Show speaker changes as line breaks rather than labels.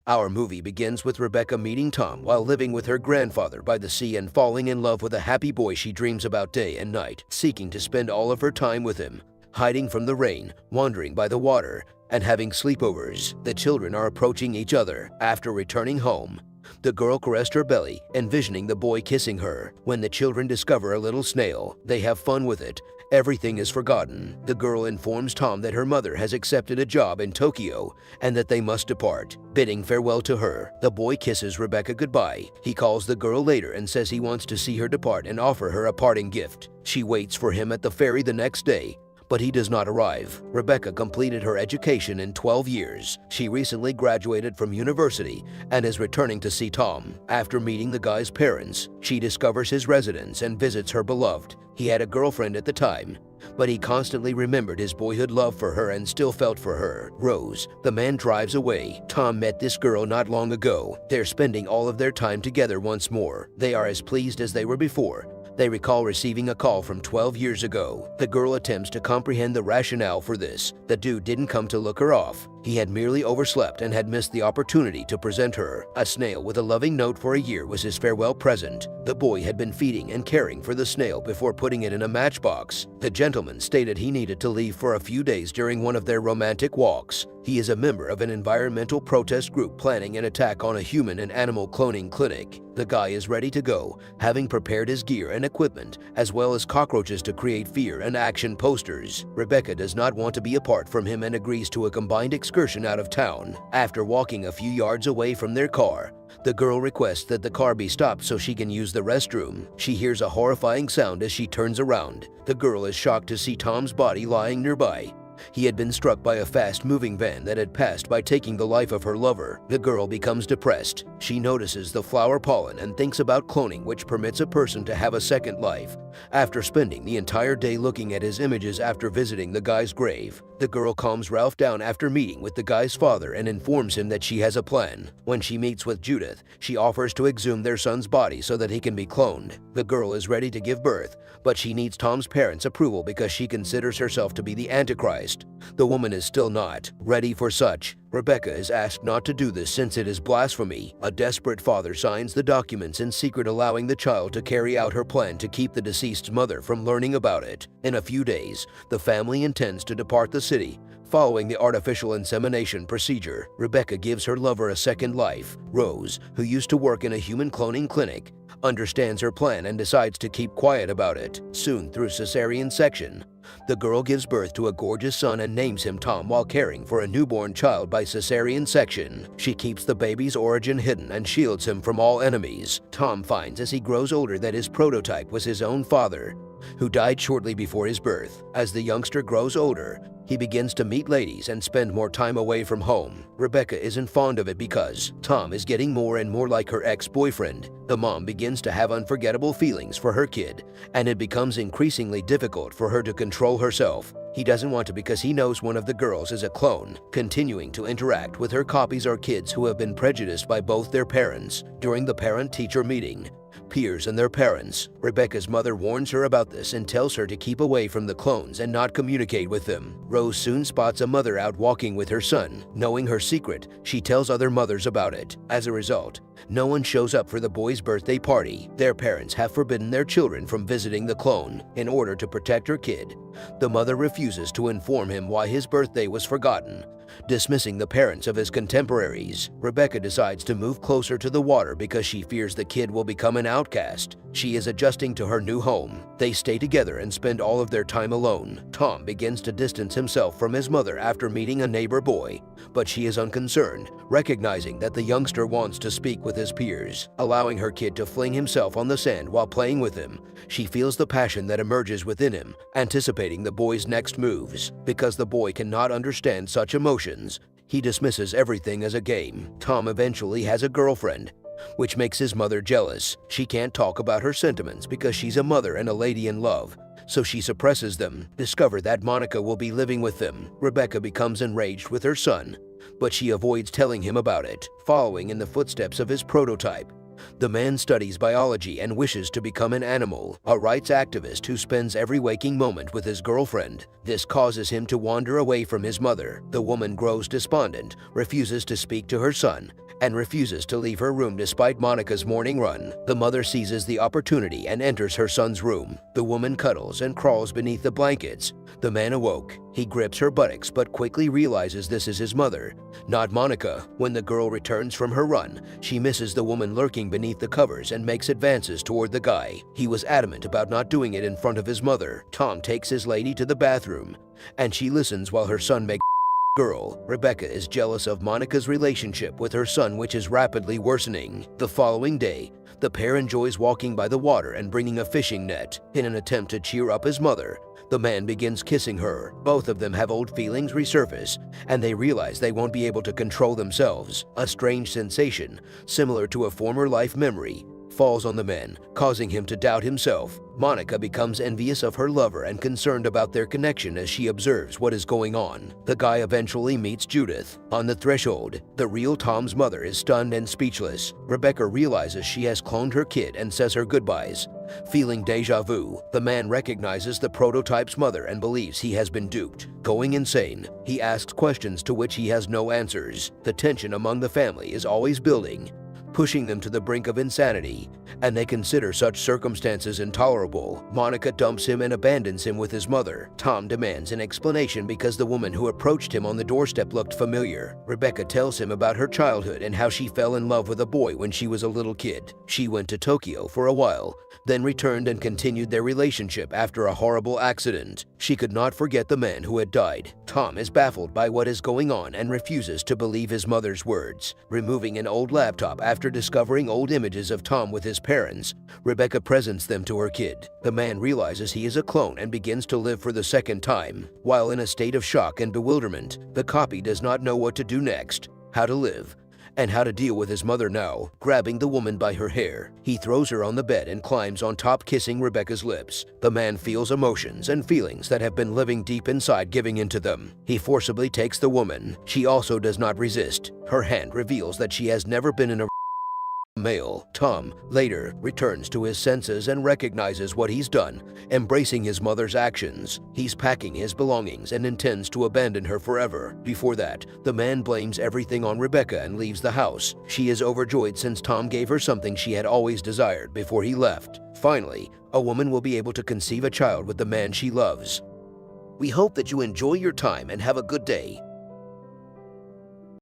Our movie begins with Rebecca meeting Tom while living with her grandfather by the sea and falling in love with a happy boy she dreams about day and night, seeking to spend all of her time with him, hiding from the rain, wandering by the water, and having sleepovers. The children are approaching each other after returning home. The girl caressed her belly, envisioning the boy kissing her. When the children discover a little snail, they have fun with it. Everything is forgotten. The girl informs Tom that her mother has accepted a job in Tokyo and that they must depart. Bidding farewell to her, the boy kisses Rebecca goodbye. He calls the girl later and says he wants to see her depart and offer her a parting gift. She waits for him at the ferry the next day, but he does not arrive. Rebecca completed her education in 12 years. She recently graduated from university and is returning to see Tom. After meeting the guy's parents, she discovers his residence and visits her beloved. He had a girlfriend at the time, but he constantly remembered his boyhood love for her and still felt for her. Rose. The man drives away. Tom met this girl not long ago. They're spending all of their time together once more. They are as pleased as they were before. They recall receiving a call from 12 years ago. The girl attempts to comprehend the rationale for this. The dude didn't come to look her off. He had merely overslept and had missed the opportunity to present her. A snail with a loving note for a year was his farewell present. The boy had been feeding and caring for the snail before putting it in a matchbox. The gentleman stated he needed to leave for a few days during one of their romantic walks. He is a member of an environmental protest group planning an attack on a human and animal cloning clinic. The guy is ready to go, having prepared his gear and equipment, as well as cockroaches to create fear and action posters. Rebecca does not want to be apart from him and agrees to a combined excursion out of town. After walking a few yards away from their car, the girl requests that the car be stopped so she can use the restroom. She hears a horrifying sound as she turns around. The girl is shocked to see Tom's body lying nearby. He had been struck by a fast-moving van that had passed by, taking the life of her lover. The girl becomes depressed. She notices the flower pollen and thinks about cloning, which permits a person to have a second life. After spending the entire day looking at his images after visiting the guy's grave, the girl calms Ralph down after meeting with the guy's father and informs him that she has a plan. When she meets with Judith, she offers to exhume their son's body so that he can be cloned. The girl is ready to give birth, but she needs Tom's parents' approval because she considers herself to be the Antichrist. The woman is still not ready for such. Rebecca is asked not to do this since it is blasphemy. A desperate father signs the documents in secret, allowing the child to carry out her plan to keep the deceased's mother from learning about it. In a few days, the family intends to depart the city. Following the artificial insemination procedure, Rebecca gives her lover a second life. Rose, who used to work in a human cloning clinic, understands her plan and decides to keep quiet about it. Soon, through cesarean section, the girl gives birth to a gorgeous son and names him Tom while caring for a newborn child by cesarean section. She keeps the baby's origin hidden and shields him from all enemies. Tom finds as he grows older that his prototype was his own father, who died shortly before his birth. As the youngster grows older, he begins to meet ladies and spend more time away from home. Rebecca isn't fond of it because Tom is getting more and more like her ex-boyfriend. The mom begins to have unforgettable feelings for her kid, and it becomes increasingly difficult for her to control herself. He doesn't want to because he knows one of the girls is a clone. Continuing to interact with her copies are kids who have been prejudiced by both their parents. During the parent-teacher meeting, peers and their parents, Rebecca's mother warns her about this and tells her to keep away from the clones and not communicate with them. Rose soon spots a mother out walking with her son. Knowing her secret, she tells other mothers about it. As a result, no one shows up for the boy's birthday party. Their parents have forbidden their children from visiting the clone. In order to protect her kid, the mother refuses to inform him why his birthday was forgotten. Dismissing the parents of his contemporaries, Rebecca decides to move closer to the water because she fears the kid will become an outcast. She is adjusting to her new home. They stay together and spend all of their time alone. Tom begins to distance himself from his mother after meeting a neighbor boy, but she is unconcerned, recognizing that the youngster wants to speak with his peers. Allowing her kid to fling himself on the sand while playing with him, she feels the passion that emerges within him, anticipating the boy's next moves. Because the boy cannot understand such emotions, he dismisses everything as a game. Tom eventually has a girlfriend, which makes his mother jealous. She can't talk about her sentiments because she's a mother and a lady in love, so she suppresses them. Discover that Monica will be living with them. Rebecca becomes enraged with her son, but she avoids telling him about it. Following in the footsteps of his prototype, the man studies biology and wishes to become an animal, a rights activist who spends every waking moment with his girlfriend. This causes him to wander away from his mother. The woman grows despondent, refuses to speak to her son, and refuses to leave her room despite Monica's morning run. The mother seizes the opportunity and enters her son's room. The woman cuddles and crawls beneath the blankets. The man awoke. He grips her buttocks but quickly realizes this is his mother, not Monica. When the girl returns from her run, she misses the woman lurking beneath the covers and makes advances toward the guy. He was adamant about not doing it in front of his mother. Tom takes his lady to the bathroom, and she listens while her son makes girl. Rebecca is jealous of Monica's relationship with her son, which is rapidly worsening. The following day, the pair enjoys walking by the water and bringing a fishing net. In an attempt to cheer up his mother, the man begins kissing her. Both of them have old feelings resurface, and they realize they won't be able to control themselves. A strange sensation, similar to a former life memory, falls on the man, causing him to doubt himself. Monica becomes envious of her lover and concerned about their connection as she observes what is going on. The guy eventually meets Judith. On the threshold, the real Tom's mother is stunned and speechless. Rebecca realizes she has cloned her kid and says her goodbyes. Feeling deja vu, the man recognizes the prototype's mother and believes he has been duped. Going insane, he asks questions to which he has no answers. The tension among the family is always building, pushing them to the brink of insanity, and they consider such circumstances intolerable. Monica dumps him and abandons him with his mother. Tom demands an explanation because the woman who approached him on the doorstep looked familiar. Rebecca tells him about her childhood and how she fell in love with a boy when she was a little kid. She went to Tokyo for a while, then returned and continued their relationship after a horrible accident. She could not forget the man who had died. Tom is baffled by what is going on and refuses to believe his mother's words. Removing an old laptop after discovering old images of Tom with his parents, Rebecca presents them to her kid. The man realizes he is a clone and begins to live for the second time. While in a state of shock and bewilderment, the copy does not know what to do next, how to live, and how to deal with his mother now. Grabbing the woman by her hair, he throws her on the bed and climbs on top, kissing Rebecca's lips. The man feels emotions and feelings that have been living deep inside giving into them. He forcibly takes the woman. She also does not resist. Her hand reveals that she has never been in a male. Tom later returns to his senses and recognizes what he's done, embracing his mother's actions. He's packing his belongings and intends to abandon her forever. Before that, the man blames everything on Rebecca and leaves the house. She is overjoyed since Tom gave her something she had always desired before he left. Finally, a woman will be able to conceive a child with the man she loves. We hope that you enjoy your time and have a good day.